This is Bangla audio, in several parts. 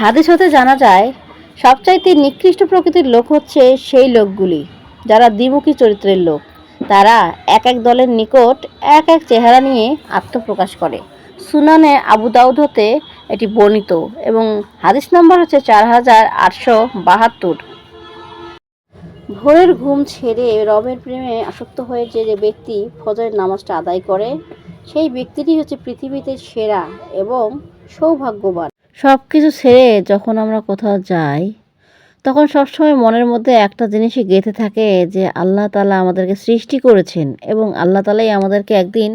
হাদিস হতে জানা যায় সবচাইতে নিকৃষ্ট প্রকৃতির লোক হচ্ছে সেই লোকগুলি যারা দ্বিমুখী চরিত্রের লোক। তারা এক এক দলের নিকট এক এক চেহারা নিয়ে আত্মপ্রকাশ করে। সুনানে আবু দাউদ হতে এটি বর্ণিত এবং হাদিস নম্বর হচ্ছে 4872। ভোরের ঘুম ছেড়ে রবের প্রেমে আসক্ত হয়ে যে ব্যক্তি ফজরের নামাজটা আদায় করে সেই ব্যক্তিটি হচ্ছে পৃথিবীতে সেরা এবং সৌভাগ্যবান। সব কিছু ছেড়ে যখন আমরা কোথাও যাই তখন সবসময় মনের মধ্যে একটা জিনিসই গেঁথে থাকে যে আল্লাহ তাআলা আমাদেরকে সৃষ্টি করেছেন এবং আল্লাহ তাআলাই আমাদেরকে একদিন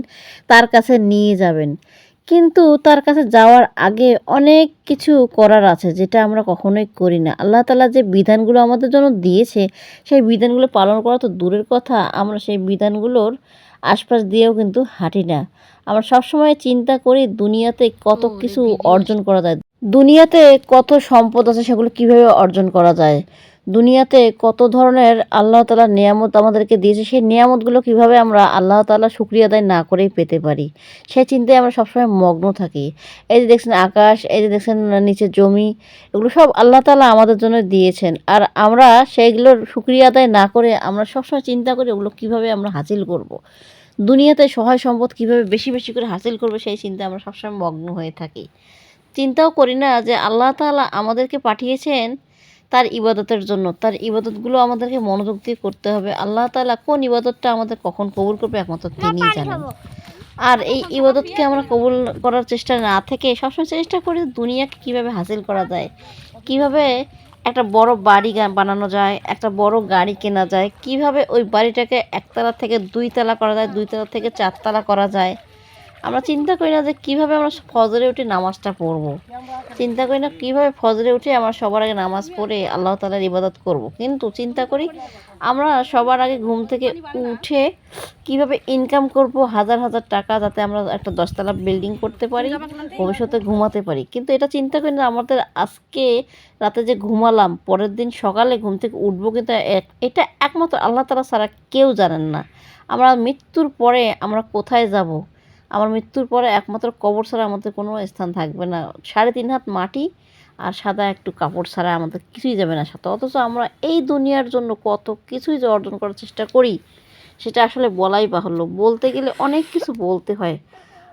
তার কাছে নিয়ে যাবেন। কিন্তু তার কাছে যাওয়ার আগে অনেক কিছু করার আছে যেটা আমরা কখনোই করি না। আল্লাহ তাআলা যে বিধানগুলো আমাদের জন্য দিয়েছে সেই বিধানগুলো পালন করা তো দূরের কথা, আমরা সেই বিধানগুলোর আশপাশ দিয়েও কিন্তু হাঁটি না। আমরা সবসময় চিন্তা করি দুনিয়াতে কত কিছু অর্জন করা যায়, দুনিয়াতে কত সম্পদ আছে সেগুলো কিভাবে অর্জন করা যায়, দুনিয়াতে কত ধরনের আল্লাহ তাআলা নিয়ামত আমাদেরকে দিয়েছে সেই নিয়ামতগুলো কিভাবে আমরা আল্লাহ তাআলা শুকরিয়া আদায় না করেই পেতে পারি, সেই চিন্তায় আমরা সবসময় মগ্ন থাকি। এই যে দেখছেন আকাশ, এই যে দেখছেন নিচে জমি, এগুলো সব আল্লাহ তাআলা আমাদের জন্য দিয়েছেন। আর আমরা সেইগুলোর শুকরিয়া আদায় না করে আমরা সবসময় চিন্তা করি ওগুলো কিভাবে আমরা হাসিল করব। দুনিয়াতে সহায় সম্পদ কিভাবে বেশি বেশি করে হাসিল করবে সেই চিন্তায় আমরা সবসময় মগ্ন হয়ে থাকি। চিন্তাও করি না যে আল্লাহ তাআলা আমাদেরকে পাঠিয়েছেন তার ইবাদতের জন্য। তার ইবাদতগুলো আমাদেরকে মনোযোগ দিয়ে করতে হবে। আল্লাহ তাআলা কোন ইবাদতটা আমাদের কখন কবুল করবে একমাত্র তিনিই জানেন। আর এই ইবাদতকে আমরা কবুল করার চেষ্টা না থেকে সবসময় চেষ্টা করি দুনিয়াকে কিভাবে হাসিল করা যায়, কিভাবে একটা বড় বাড়ি বানানো যায়, একটা বড় গাড়ি কেনা যায়, কিভাবে ওই বাড়িটাকে একতলা থেকে দুইতলা করা যায়, দুইতলা থেকে চারতলা করা যায়। আমরা চিন্তা করি না যে কীভাবে আমরা ফজরে উঠে নামাজটা পড়ব, চিন্তা করি না কীভাবে ফজরে উঠে আমরা সবার আগে নামাজ পড়ে আল্লাহ তাআলার ইবাদত করব। কিন্তু চিন্তা করি আমরা সবার আগে ঘুম থেকে উঠে কিভাবে ইনকাম করব হাজার হাজার টাকা, যাতে আমরা একটা 10তলা বিল্ডিং করতে পারি, ভবিষ্যতে ঘুমাতে পারি। কিন্তু এটা চিন্তা করি না আমাদের আজকে রাতে যে ঘুমালাম পরের দিন সকালে ঘুম থেকে উঠবো, কিন্তু এটা একমাত্র আল্লাহ তাআলা ছাড়া কেউ জানেন না। আমরা মৃত্যুর পরে আমরা কোথায় যাব, আমার মৃত্যুর পরে একমাত্র কবর ছাড়া আমাদের কোনো স্থান থাকবে না। 3.5 হাত মাটি আর সাদা একটু কাপড় ছাড়া আমাদের কিছুই যাবে না সাথে। অথচ আমরা এই দুনিয়ার জন্য কত কিছুই যে অর্জন করার চেষ্টা করি সেটা আসলে বলাই বাহুল্য। বলতে গেলে অনেক কিছু বলতে হয়,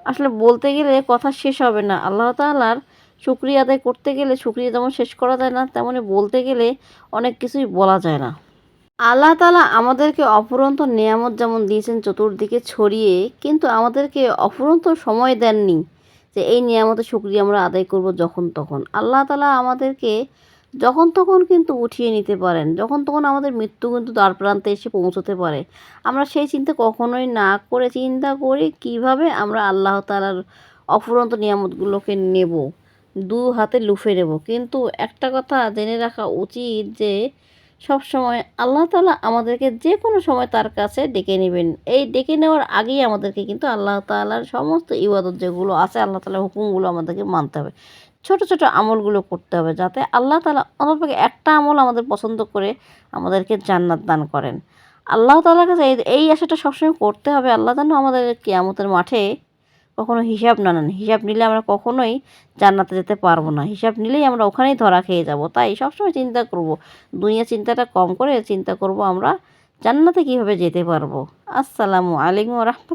আসলে বলতে গেলে কথা শেষ হবে না। আল্লাহ তাআলার শুকরিয়া আদায় করতে গেলে শুকরিয়া যেমন শেষ করা যায় না, তেমনি বলতে গেলে অনেক কিছুই বলা যায় না। আল্লাহ তাআলা আমাদেরকে অফুরন্ত নেয়ামত যেমন দিয়েছেন চতুর্দিকে ছড়িয়ে, কিন্তু আমাদেরকে অফুরন্ত সময় দেননি যে এই নিয়ামতের শুকরিয়া আমরা আদায় করব যখন তখন। আল্লাহ তাআলা আমাদেরকে যখন তখন কিন্তু উঠিয়ে নিতে পারেন, যখন তখন আমাদের মৃত্যু কিন্তু দ্বার প্রান্তে এসে পৌঁছতে পারে। আমরা সেই চিন্তা কখনোই না করে চিন্তা করি কিভাবে আমরা আল্লাহ তাআলার অফুরন্ত নিয়ামতগুলোকে নেব, দু হাতে লুফে নেব। কিন্তু একটা কথা জেনে রাখা উচিত যে সব সময় আল্লাহ তাআলা আমাদেরকে যে কোনো সময় তার কাছে ডেকে নেবেন। এই ডেকে নেওয়ার আগেই আমাদেরকে কিন্তু আল্লাহ তাআলার সমস্ত ইবাদত যেগুলো আছে, আল্লাহ তাআলার হুকুমগুলো আমাদেরকে মানতে হবে। ছোট ছোট আমলগুলো করতে হবে যাতে আল্লাহ তাআলা অন্ততপক্ষে একটা আমল আমাদের পছন্দ করে আমাদেরকে জান্নাত দান করেন। আল্লাহ তাআলার কাছে এই আশাটা সবসময় করতে হবে আল্লাহ যেন আমাদের কিয়ামতের মাঠে কখনো হিসাব না নেন। হিসাব নিলে আমরা কখনোই জান্নাতে যেতে পারবো না, হিসাব নিলেই আমরা ওখানেই ধরা খেয়ে যাব। তাই সবসময় চিন্তা করব, দুনিয়া চিন্তাটা কম করে চিন্তা করব আমরা জান্নাতে কীভাবে যেতে পারবো। আসসালামু আলাইকুম ওয়া রাহমাতুল্লাহ।